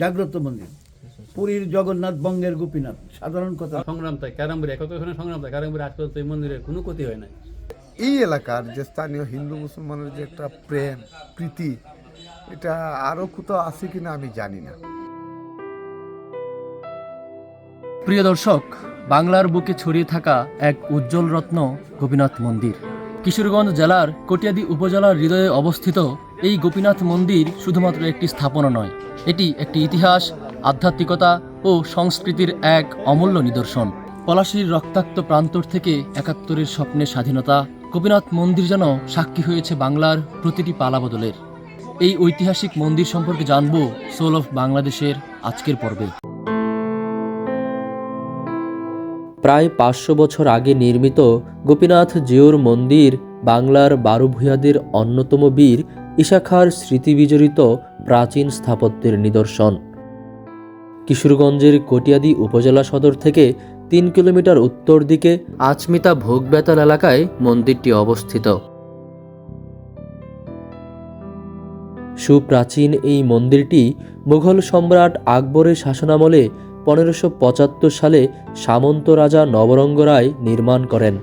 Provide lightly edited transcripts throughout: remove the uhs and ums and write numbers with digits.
জাগ্রত মন্দির, পুরীর জগন্নাথ, বঙ্গের গোপীনাথ, সাধারণ কথা। সংগ্রাম তাই ক্যারামবুড়ি একত্র সংগ্রাম তাই ক্যারামবুড়ি আজ পর্যন্ত এই মন্দিরের কোনো ক্ষতি হয় নাই। এই এলাকার যে স্থানীয় হিন্দু মুসলমানের যে একটা প্রেম প্রীতি, এটা আরও কোথাও আছে কিনা আমি জানি না। প্রিয় দর্শক, বাংলার বুকে ছড়িয়ে থাকা এক উজ্জ্বল রত্ন গোপীনাথ মন্দির। কিশোরগঞ্জ জেলার কটিয়াদী উপজেলার হৃদয়ে অবস্থিত এই গোপীনাথ মন্দির শুধুমাত্র একটি স্থাপনা নয়, এটি একটি ইতিহাস, আধ্যাত্মিকতা ও সংস্কৃতির এক অমূল্য নিদর্শন। পলাশীর রক্তাক্ত প্রান্তর থেকে ৭১-এর স্বপ্নের স্বাধীনতা, গোপীনাথ মন্দির যেন সাক্ষী হয়েছে বাংলার প্রতিটি পালাবদলের। এই ঐতিহাসিক মন্দির সম্পর্কে জানব সোল অফ বাংলাদেশের আজকের পর্বে। প্রায় ৫০০ বছর আগে নির্মিত গোপীনাথ জিউর মন্দির বাংলার ১২ ভূঁইয়াদের অন্যতম বীর ঈশা খাঁর স্মৃতিবিজড়িত প্রাচীন স্থাপত্যের নিদর্শন। কিশোরগঞ্জের কটিয়াদী উপজেলা সদর থেকে ৩ কিলোমিটার উত্তর দিকে আচমিতা ভোগবেতাল এলাকায় মন্দিরটি অবস্থিত। সুপ্রাচীন এই মন্দিরটি মুঘল সম্রাট আকবরের শাসনামলে ১৫৭৫ সালে সামন্ত রাজা নবরঙ্গ রায় নির্মাণ করেন।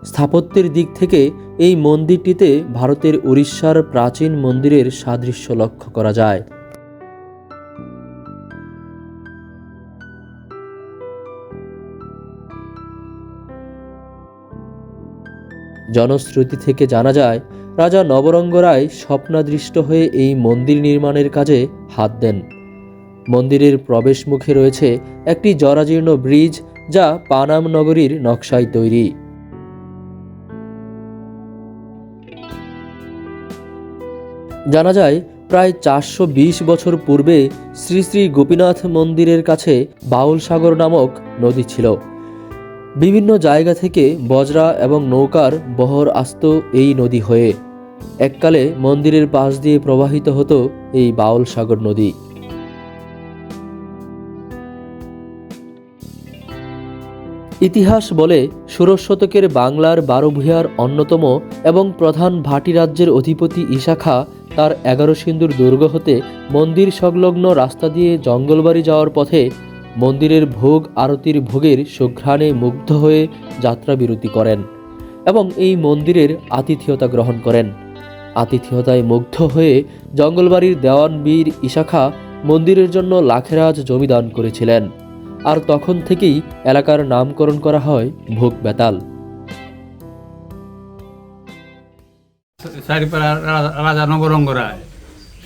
স্থাপত্যের দিক থেকে এই মন্দিরটিতে ভারতের উড়িষ্যার প্রাচীন মন্দিরের সাদৃশ্য লক্ষ্য করা যায়। জনশ্রুতি থেকে জানা যায়, রাজা নবরঙ্গ রায় স্বপ্নাদৃষ্ট হয়ে এই মন্দির নির্মাণের কাজে হাত দেন। মন্দিরের প্রবেশ মুখে রয়েছে একটি জরাজীর্ণ ব্রিজ, যা পানাম নগরীর নকশায় তৈরি। জানা যায়, প্রায় ৪২০ বছর পূর্বে শ্রী শ্রী গোপীনাথ মন্দিরের কাছে বাউল সাগর নামক নদী ছিল। বিভিন্ন জায়গা থেকে বজরা এবং নৌকার বহর আসত এই নদী হয়ে। এককালে মন্দিরের পাশ দিয়ে প্রবাহিত হতো এই বাউল সাগর নদী। ইতিহাস বলে, ষোড়শ শতকের বাংলার ১২ ভূঁইয়ার অন্যতম এবং প্রধান ভাটি রাজ্যের অধিপতি ঈশা খাঁ তার ১১ সিন্ধুর দুর্গ হতে মন্দির সংলগ্ন রাস্তা দিয়ে জঙ্গলবাড়ি যাওয়ার পথে মন্দিরের ভোগ আরতির ভোগের সুঘ্রাণে মুগ্ধ হয়ে যাত্রা বিরতি করেন এবং এই মন্দিরের আতিথেয়তা গ্রহণ করেন। আতিথেয়তায় মুগ্ধ হয়ে জঙ্গলবাড়ির দেওয়ান বীর ঈশা খাঁ মন্দিরের জন্য লাখেরাজ জমি দান করেছিলেন, আর তখন থেকেই এলাকার নামকরণ করা হয় ভোগবেতাল। চারিপাড়া রাজা নবরঙ্গ রায়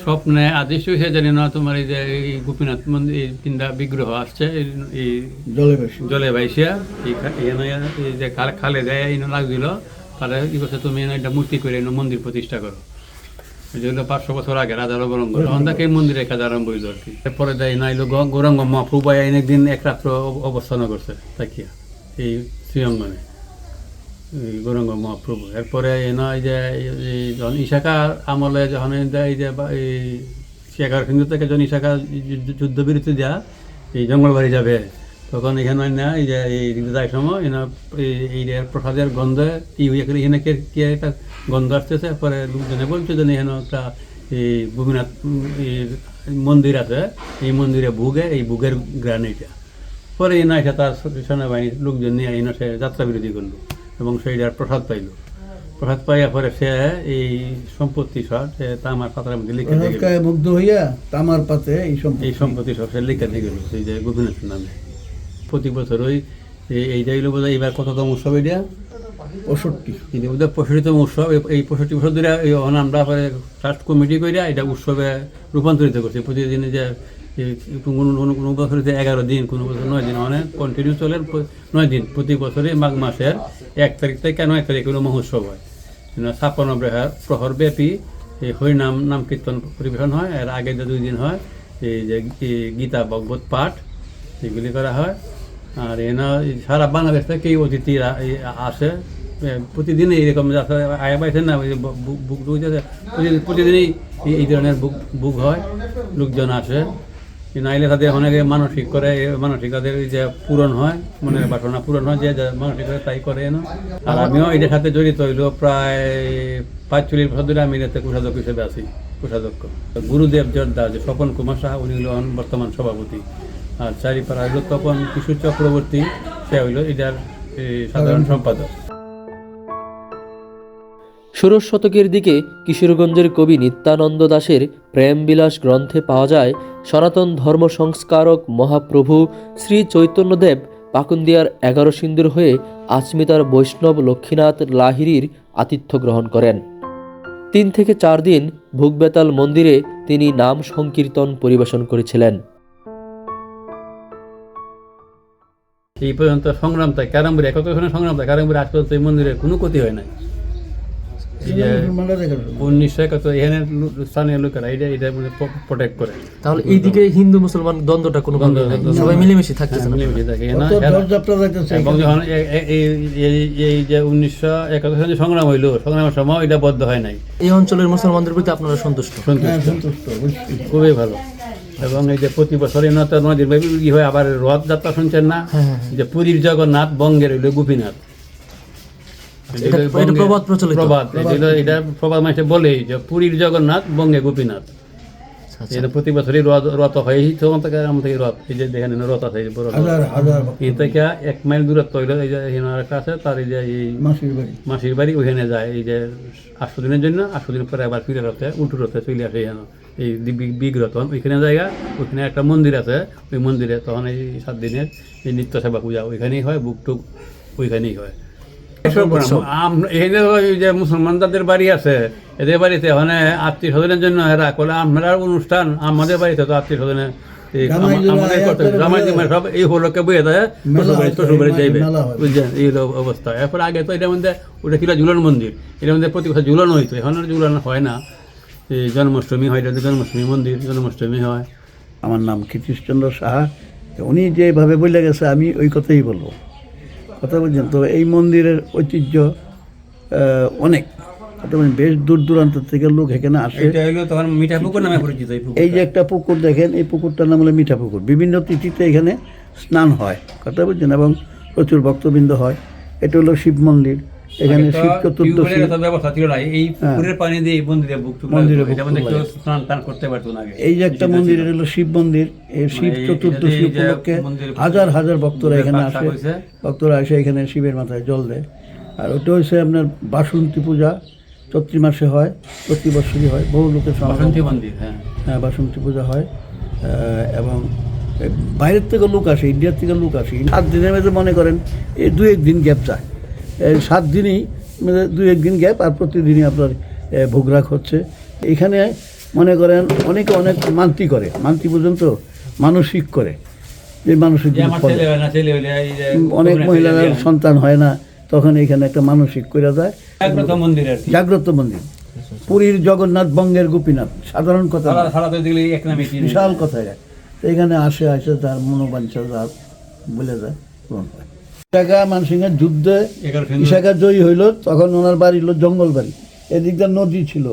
স্বপ্নে আদিষ্ট হয়ে জানি না, তোমার এই যে এই গোপীনাথ মন্দির এই তিনটা বিগ্রহ আসছে এই জলে ভাইসিয়া এই যে খালে দেয় এই লাগছিল, তাহলে কি করছে তুমি এটা মূর্তি করে মন্দির প্রতিষ্ঠা করো। যেগুলো ৫০০ বছর আগে রাজা নবরঙ্গ তখন থেকে এই মন্দিরের কাজ আরম্ভ হইল আর কি। এরপরে দেয় নাইলো গৌরাঙ্গ মহাপ্রভু একদিন এক রাত্র অবস্থান করছে তাকিয়া এই শ্রীঅঙ্গনে গৌরাঙ্গ মহাপ্রভু। এরপরে এই যে যখন ঈশা খাঁর আমলে যখন এই যে এই ১১ সিন্ধু থেকে যখন ঈশা খাঁ যুদ্ধবিরতি দেওয়া এই জঙ্গলবাড়ি যাবে, তখন এখানে না এই যে এই যাই সময় এই প্রসাদের গন্ধে কি হয়ে গেলে এখানে কে একটা গন্ধ আসতেছে। পরে লোকজনে বলছে যে এখানে একটা এই গোপীনাথ মন্দির আছে, এই মন্দিরে ভোগে এই ভোগের গ্রান এইটা। পরে এনে এসে তার সেনাবাহিনীর লোকজন নিয়ে এনে সে যাত্রা বিরতি করলো এবং সেইটার প্রসাদ পাইল। প্রসাদ পাইয়া পরে সে এই সম্পত্তি সব সে তামার পাতার মধ্যে লিখে দিয়ে মুগ্ধ হইয়া তামার পাতে এই সম্পত্তি সব সে লিখে দিয়ে গেল এই যে গোপীনাথের নামে। প্রতি বছর ওই এইটা হইলো বোধ হয় এবার কততম উৎসব, এটা ৬৫ বোধ হয় ৬৫তম উৎসব। এই ৬৫ বছর ধরে আমরা পরে ট্রাস্ট কমিটি করে এটা উৎসবে রূপান্তরিত করছি। প্রতিদিন যে কোনো বছর ১১ দিন, কোনো বছর ৯ দিন, অনেক কন্টিনিউ চলে ৯ দিন। প্রতি বছরে মাঘ মাসের ১ তারিখ থেকে ৯ তারিখ কোনো মহোৎসব হয়। ৫৬ প্রহর ব্যাপী এই হরিনাম নাম কীর্তন পরিবেশন হয়। এর আগে যে ২ দিন হয় এই যে গীতা ভগবত পাঠ এগুলি করা হয়। আর এনা সারা বাংলাদেশ থেকে এই অতিথিরা আসে প্রতিদিনই এইরকম আয়া পাইছে না, বুক প্রতিদিনই এই ধরনের বুক হয়, লোকজন আসে। নাইলে তাদের অনেকে মানসিক করে, মানসিক তাদের যে পূরণ হয়, মনের বাসনা পূরণ হয়, যে মানসিক করে তাই করে না। আর আমিও এটার সাথে জড়িত হইল প্রায় ৪৫ বছর ধরে আমি এটাতে কোষাধ্যক্ষ হিসেবে আছি। কোষাধ্যক্ষ। গুরুদেব জর্দা যে স্বপন কুমার সাহা, উনি হলো বর্তমান সভাপতি। আর চারিপাড়া হইল তপন কিশোর চক্রবর্তী, সে হইল এটার সাধারণ সম্পাদক। ষোড়শ শতকের দিকে কিশোরগঞ্জের কবি নিত্যানন্দ দাশের প্রেমবিলাস গ্রন্থে পাওয়া যায় সনাতন ধর্ম সংস্কারক মহাপ্রভু শ্রী চৈতন্যদেব পাকুন্দিয়ার 11 সিন্দুর হয়ে আচমিতার বৈষ্ণব লক্ষ্মীনাথ লাহিড়ীর আতিথ্য গ্রহণ করেন। 3 থেকে 4 দিন ভুগবেতাল মন্দিরে তিনি নাম সংকীর্তন পরিবেশন করেছিলেন। এই পর্যন্ত সংগ্রাম থাকে কারামপুরে, কতক্ষণে সংগ্রাম থাকে কারামপুরে, আজ পর্যন্ত এই মন্দিরের কোনো ক্ষতি হয় নাই। এই যে 1971 এখানে স্থানীয় লোকেরা এটা প্রোটেক্ট করে। তাহলে এইদিকে হিন্দু মুসলমান দ্বন্দ্বটা কোনো সবাই মিলেমিশে থাকতেছে না, মিলেমিশে থাকে না। এবং যখন এই যে 1971 সালে সংগ্রাম হইলো, সংগ্রামের সময় এটা বদ্ধ হয় নাই। এই অঞ্চলের মুসলমানদের প্রতি আপনারা সন্তুষ্ট? খুবই ভালো। এবং এই যে প্রতি বছর নদীর কি হয়, আবার রথযাত্রা শুনছেন না, যে পুরীর জগন্নাথ, বঙ্গের হইল গোপীনাথ। প্রবাদ মাসে বলে যে পুরীর জগন্নাথ, বঙ্গে গোপীনাথ। এটা প্রতি বছরই রথ হয়। আমাদের রথ, এই যে দেখেন রথ আছে বড়, এই থেকে 1 মাইল দূরত্ব হইলো। এই যে একটা আছে তার, এই যে এই মাসির বাড়ি, ওইখানে যায় এই যে 8 দিনের জন্য। 8 দিন পরে আবার ফিরে রথে, উল্টো রথে চলে আসে এখানে এই বিগ্রহ। তখন ওইখানে জায়গা, ওইখানে একটা মন্দির আছে, ওই মন্দিরে তখন এই 7 দিনের এই নিত্য সেবা পূজা ওইখানেই হয়, বুক টুক ওইখানেই হয়। এখানে যে মুসলমান যাদের বাড়ি আছে, এদের বাড়িতে ওখানে আত্মীয় স্বজনের জন্য এরা করলে আমরা অনুষ্ঠান, আমাদের বাড়িতে তো আত্মীয় স্বজনের সব এই হলোকে বইয়ে দেয়, শ্বশুর বাড়ি যাইবে, বুঝছেন, এই অবস্থা। এরপর আগে তো এটার মধ্যে ওটা ছিল ঝুলন মন্দির, এটার মধ্যে প্রতি বছর ঝুলন হইতো, এখন আর ঝুলন হয় না। এই জন্মাষ্টমী হয়, জন্মাষ্টমী মন্দির, জন্মাষ্টমী হয়। আমার নাম কীর্তিশচন্দ্র সাহা। উনি যেভাবে বলে গেছে আমি ওই কথাই বলবো, কথা বলছেন তো। এই মন্দিরের ঐতিহ্য অনেক, কথা বলছেন, বেশ দূর দূরান্ত থেকে লোক এখানে আসে। তখন মিঠা পুকুর নামে পরিচিত। এই যে একটা পুকুর দেখেন, এই পুকুরটার নাম হলো মিঠা পুকুর। বিভিন্ন তিথিতে এখানে স্নান হয়, কথা বলছেন, এবং প্রচুর ভক্তবৃন্দ হয়। এটা হলো শিব মন্দির, এখানে শিব চতুর্দশী ব্যবস্থা ছিল না। এই পুকুরের পানি দিয়ে মন্দিরে স্নান করতে পারতো না। এই যে একটা মন্দির, এটা হলো শিব মন্দির। এই শিব চতুর্দশী উপলক্ষে হাজার হাজার ভক্তরা এখানে আসে, ভক্তরা এসে এখানে শিবের মাথায় জল দেয়। আর ওটা হচ্ছে আপনার বাসন্তী পূজা, চৈত্র মাসে হয়, প্রতি বছরই হয়, বহু লোকের মন্দির। হ্যাঁ, বাসন্তী পূজা হয়। এবং বাইরের থেকে লোক আসে, ইন্ডিয়ার থেকে লোক আসে। 7 দিনের মধ্যে মনে করেন এই 2-1 দিন গ্যাপ চায়। 7 দিনই 2-1 দিন গ্যাপ, আর প্রতিদিনই আপনার ভোগরাগ হচ্ছে। এখানে মনে করেন অনেকে অনেক মান্তি করে, মান্তি পর্যন্ত মানসিক করে, যে মানসিক অনেক মহিলারা সন্তান হয় না, তখন এখানে একটা মানসিক করে যায়। জাগ্রত মন্দির, পুরীর জগন্নাথ, বঙ্গের গোপীনাথ, সাধারণ কথা, বিশাল কথা। এখানে আসে তার মনোবাঞ্ছা যা বলে যায় পূরণ হয়। ইশাখা মানসিংহের যুদ্ধে ইশাখা জয়ী হইল, তখন ওনার বাড়ি হলো জঙ্গল বাড়ি। এদিকটা নদী ছিল,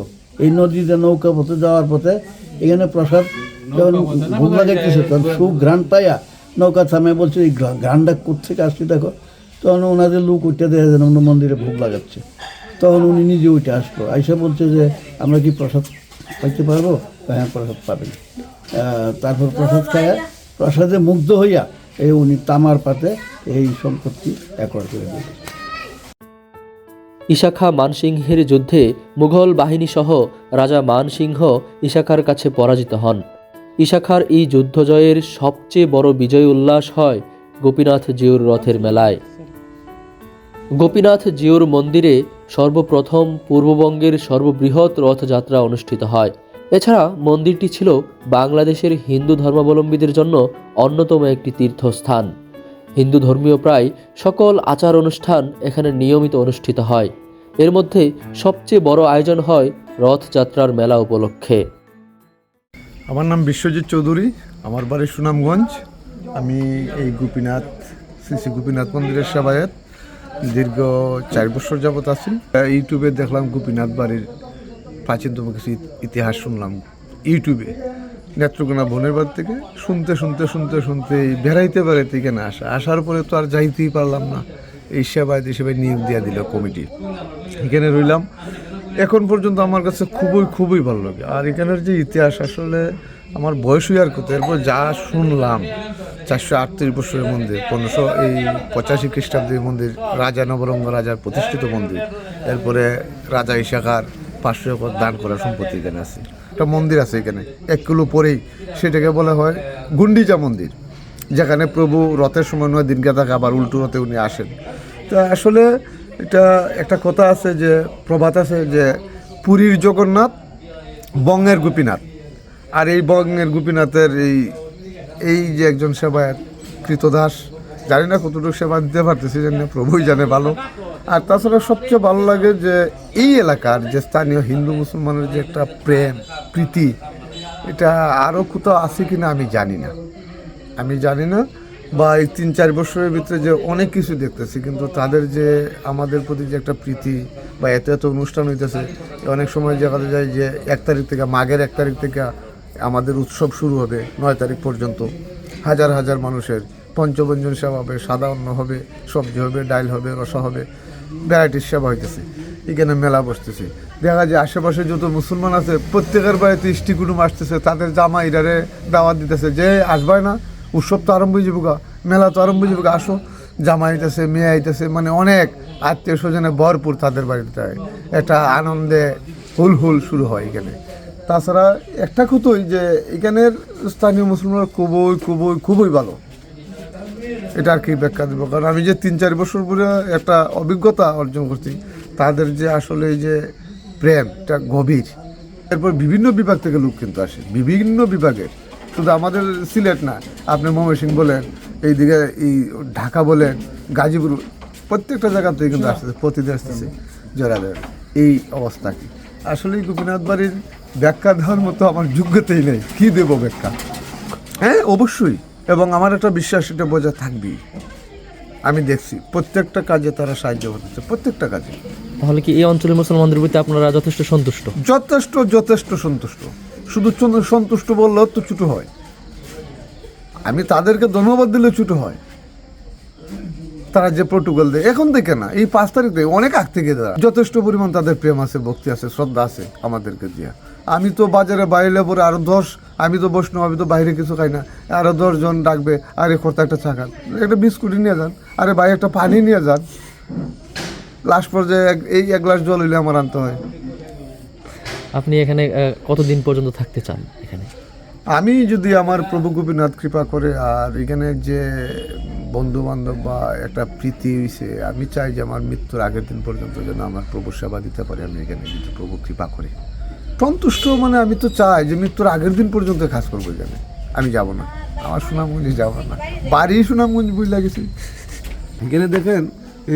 এই নদীতে নৌকা পথে যাওয়ার পথে এখানে প্রসাদ যখন ভোগ লাগাইতেছে, তখন খুব ঘ্রাণ পাইয়া নৌকা থামে, বলছে এই ঘ্রাণটা কোথেকে আসছে দেখো। তখন ওনাদের লোক উঠে দেখা যায় অন্য মন্দিরে ভোগ লাগাচ্ছে। তখন উনি নিজে উঠে আসলো, আইসা বলছে যে আমরা কি প্রসাদ পাইতে পারবো? হ্যাঁ, প্রসাদ পাবেন। তারপর প্রসাদ খাইয়া, প্রসাদে মুগ্ধ হইয়া এই উনি তামার পাতে এই সম্পত্তি একর করে দিয়েছে। ইশাখা মানসিংহের যুদ্ধে মুঘল বাহিনীসহ রাজা মানসিংহ ইশাখার কাছে পরাজিত হন। ইশাখার এই যুদ্ধ জয়ের সবচেয়ে বড় বিজয় উল্লাস হয় গোপীনাথ জিউর রথের মেলায়। গোপীনাথ জিউর মন্দিরে সর্বপ্রথম পূর্ববঙ্গের সর্ববৃহৎ রথযাত্রা অনুষ্ঠিত হয়। এছাড়া মন্দিরটি ছিল বাংলাদেশের হিন্দু ধর্মাবলম্বীদের জন্য অন্যতম একটি তীর্থস্থান। হিন্দু ধর্মীয় প্রায় সকল আচার অনুষ্ঠান এখানে নিয়মিত অনুষ্ঠিত হয়। এর মধ্যে সবচেয়ে বড় আয়োজন হয় রথযাত্রার মেলা উপলক্ষে। আমার নাম বিশ্বজিৎ চৌধুরী, আমার বাড়ি সুনামগঞ্জ। আমি এই গোপীনাথ, শ্রী শ্রী গোপীনাথ মন্দিরের সেবায়েত দীর্ঘ 4 বছর যাবত আছি। ইউটিউবে দেখলাম গোপীনাথ বাড়ির প্রাচীনতম কিছু ইতিহাস শুনলাম ইউটিউবে, নেত্রকোনা বোনের বাড়ি থেকে শুনতে শুনতে শুনতে শুনতে বেড়াইতে বেড়াইতে এখানে আসার পরে তো আর যাইতেই পারলাম না। এই সেবায় নিয়োগ দিয়ে দিল কমিটি, এখানে রইলাম। এখন পর্যন্ত আমার কাছে খুবই খুবই ভালো লাগে। আর এখানের যে ইতিহাস, আসলে আমার বয়সই আর কত, এরপর যা শুনলাম 438 বছরের মন্দির, 1585 খ্রিস্টাব্দের মন্দির, রাজা নবরঙ্গ রাজার প্রতিষ্ঠিত মন্দির, এরপরে রাজা ইশাখার 500 একর দান করা সম্পত্তি এখানে আছে। একটা মন্দির আছে এখানে 1 কিলো পরেই, সেটাকে বলা হয় গুন্ডিচা মন্দির, যেখানে প্রভু রথের সময় 9 দিন থাকে, আবার উল্টো রথে উনি আসেন। তা আসলে এটা একটা কথা আছে, যে প্রবাদ আছে যে পুরীর জগন্নাথ, বঙ্গের গোপীনাথ। আর এই বঙ্গের গোপীনাথের এই যে একজন সেবায়ত কৃতদাস, জানি না কতটুকু সেবা দিতে পারতেছি, জানি না, প্রভুই জানে ভালো। আর তাছাড়া সবচেয়ে ভালো লাগে যে এই এলাকার যে স্থানীয় হিন্দু মুসলমানের যে একটা প্রেম প্রীতি, এটা আরও কোথাও আছে কিনা আমি জানি না। বা এই 3-4 বছরের ভিতরে যে অনেক কিছু দেখতেছি, কিন্তু তাদের যে আমাদের প্রতি যে একটা প্রীতি, বা এত এত অনুষ্ঠান হইতেছে, অনেক সময় দেখা যায় যে 1 তারিখ থেকে, মাঘের 1 তারিখ থেকে আমাদের উৎসব শুরু হবে, 9 তারিখ পর্যন্ত হাজার হাজার মানুষের পঞ্চব্যঞ্জন সেবা হবে, সাদা অন্ন হবে, সবজি হবে, ডাল হবে, রসা হবে, ভ্যারাইটির সেবা হইতেছে। এখানে মেলা বসতেছে, দেখা যায় আশেপাশে যত মুসলমান আছে প্রত্যেকের বাড়িতে ইষ্টি কুটুম আসতেছে, তাদের জামাইরারে দাওয়াত দিতেছে যে আসবাই না, উৎসব তো আরম্ভ হয়ে যাবো গা, মেলা তো আরম্ভ হয়ে যাবো গা, আসো। জামাই আইতেছে, মেয়ে আইতেছে, মানে অনেক আত্মীয় স্বজনে ভরপুর তাদের বাড়িতে, একটা আনন্দে হুল শুরু হয় এখানে। তাছাড়া একটা কথাই যে এখানের স্থানীয় মুসলমানরা খুবই ভালো, এটা আর কি ব্যাখ্যা দেবো, কারণ আমি যে 3-4 বছর পরে একটা অভিজ্ঞতা অর্জন করছি, তাদের যে আসলে এই যে প্রেম, এটা গভীর। এরপর বিভিন্ন বিভাগ থেকে লোক কিন্তু আসে, বিভিন্ন বিভাগের, শুধু আমাদের সিলেট না, আপনি ময়মনসিংহ বলেন, এইদিকে এই ঢাকা বলেন, গাজীপুর, প্রত্যেকটা জায়গা থেকে কিন্তু আসতেছে, প্রতিদিন আসতেছে জোরাদের। এই অবস্থা কি আসলে গোপীনাথ বাড়ির ব্যাখ্যা দেওয়ার মতো আমার যোগ্যতাই নেই, কি দেব ব্যাখ্যা? হ্যাঁ, অবশ্যই, এবং আমার একটা বিশ্বাস, এটা বোঝা থাকবেই। আমি দেখছি প্রত্যেকটা কাজে তারা সাহায্য করতেছে, প্রত্যেকটা কাজে। তাহলে কি এই অঞ্চলের মুসলমানদের প্রতি আপনারা যথেষ্ট সন্তুষ্ট? যথেষ্ট সন্তুষ্ট। শুধু সন্তুষ্ট বললেও তো ছোটো হয়, আমি তাদেরকে ধন্যবাদ দিলে ছোটো হয়। তারা যে প্রোটোকল দেয় এখন থেকে না, এই 5 তারিখ থেকে, অনেক আগ থেকে তারা যথেষ্ট পরিমাণ তাদের প্রেম আছে, ভক্তি আছে, শ্রদ্ধা আছে আমাদেরকে দিয়ে। আমি তো বাজারে বাইরে পরে আরো 10, আমি তো বৈষ্ণব, আমি তো বাইরে কিছু খাই না, আরো 10 জন ডাকবে, আরে কর্তা একটা চা খান, একটা বিস্কুট নিয়ে যান, আরে ভাই একটা পানি নিয়ে যান। লাস্ট পর্যায়ে এই 1 গ্লাস জল হইলে আমার আনতে হয়। আপনি এখানে কতদিন পর্যন্ত থাকতে চান এখানে? আমি যদি আমার প্রভু গোপীনাথ কৃপা করে, আর এখানে যে বন্ধু বান্ধব বা একটা প্রীতি হয়েছে, আমি চাই যে আমার মৃত্যুর আগের দিন পর্যন্ত যেন আমার প্রভুর সেবা দিতে পারি আমি এখানে, যদি প্রভু কৃপা করে। সন্তুষ্ট মানে আমি তো চাই যে মৃত্যুর আগের দিন পর্যন্ত কাজ করবো এখানে, আমি যাব না, আমার সুনামগঞ্জে যাব না, বাড়ি সুনামগঞ্জ বুঝ লাগেছে। এখানে দেখেন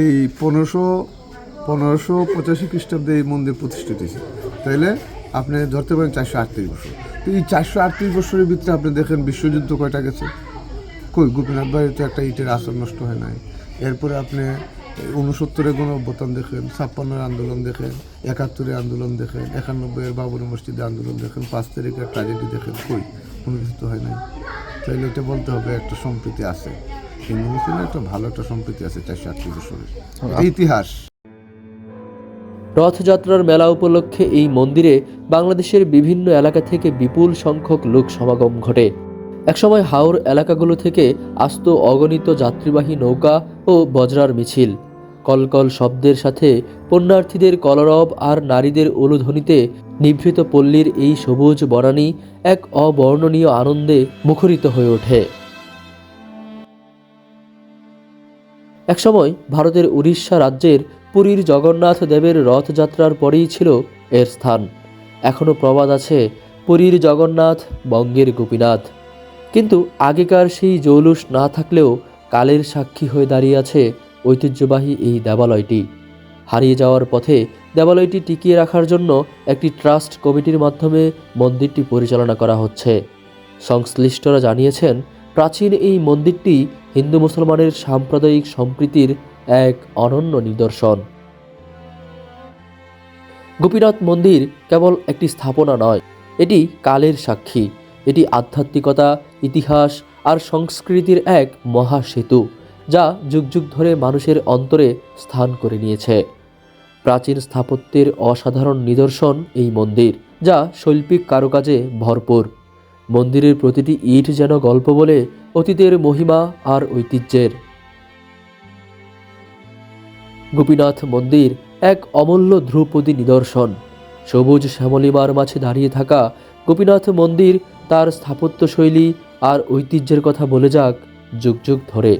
এই 1585 খ্রিস্টাব্দে এই মন্দির প্রতিষ্ঠিত হয়েছে, তাইলে আপনি ধরতে পারেন 438 বছর। তো এই 438 বছরের ভিতরে আপনি দেখেন বিশ্বযুদ্ধ কয়টা গেছে, কই গোপীনাথ বাড়িতে একটা ইটের আসর নষ্ট হয় নাই। এরপরে আপনি 69-এর গণঅভ্যুত্থান দেখেন, 56-এর আন্দোলন দেখেন, 71-এর আন্দোলন দেখেন, 91-এর বাবরি মসজিদে আন্দোলন দেখেন, 5 তারিখের ট্র্যাজেডি দেখেন, কই কোনো কিছু তো হয় নাই। তাইলে এটা বলতে হবে একটা সম্প্রীতি আছে, হিন্দু মুসলিমের একটা ভালো একটা সম্প্রীতি আছে 438 বছরের ইতিহাস। রথযাত্রার মেলা উপলক্ষে এই মন্দিরে বাংলাদেশের বিভিন্ন এলাকা থেকে বিপুল সংখ্যক লোক সমাগম ঘটে। একসময় হাওর এলাকাগুলো থেকে আসত অগণিত যাত্রীবাহী নৌকা ও বজরার মিছিল। কলকল শব্দের সাথে পুণ্যার্থীদের কলরব আর নারীদের উলুধ্বনিতে নিভৃত পল্লীর এই সবুজ বনানী এক অবর্ণনীয় আনন্দে মুখরিত হয়ে ওঠে। একসময় ভারতের উড়িষ্যা রাজ্যের পুরীর জগন্নাথ দেবের রথযাত্রার পরেই ছিল এর স্থান। এখনও প্রবাদ আছে, পুরীর জগন্নাথ, বঙ্গের গোপীনাথ। কিন্তু আগেকার সেই জৌলুস না থাকলেও কালের সাক্ষী হয়ে দাঁড়িয়ে আছে ঐতিহ্যবাহী এই দেবালয়টি। হারিয়ে যাওয়ার পথে দেবালয়টি টিকিয়ে রাখার জন্য একটি ট্রাস্ট কমিটির মাধ্যমে মন্দিরটি পরিচালনা করা হচ্ছে। সংশ্লিষ্টরা জানিয়েছেন, প্রাচীন এই মন্দিরটি হিন্দু মুসলমানের সাম্প্রদায়িক সম্প্রীতির এক অনন্য নিদর্শন। গোপীনাথ মন্দির কেবল একটি স্থাপনা নয়, এটি কালের সাক্ষী। এটি আধ্যাত্মিকতা, ইতিহাস আর সংস্কৃতির এক মহাসেতু, যা যুগ যুগ ধরে মানুষের অন্তরে স্থান করে নিয়েছে। প্রাচীন স্থাপত্যের অসাধারণ নিদর্শন এই মন্দির, যা শৈল্পিক কারুকাজে ভরপুর। মন্দিরের প্রতিটি ইট যেন গল্প বলে অতীতের মহিমা আর ঐতিহ্যের। গোপীনাথ মন্দির এক অমূল্য ধ্রুপদী নিদর্শন। সবুজ শ্যামলিমার মাঝে দাঁড়িয়ে থাকা গোপীনাথ মন্দির তার স্থাপত্যশৈলী আর ঐতিহ্যের কথা বলে যাক যুগ যুগ ধরে।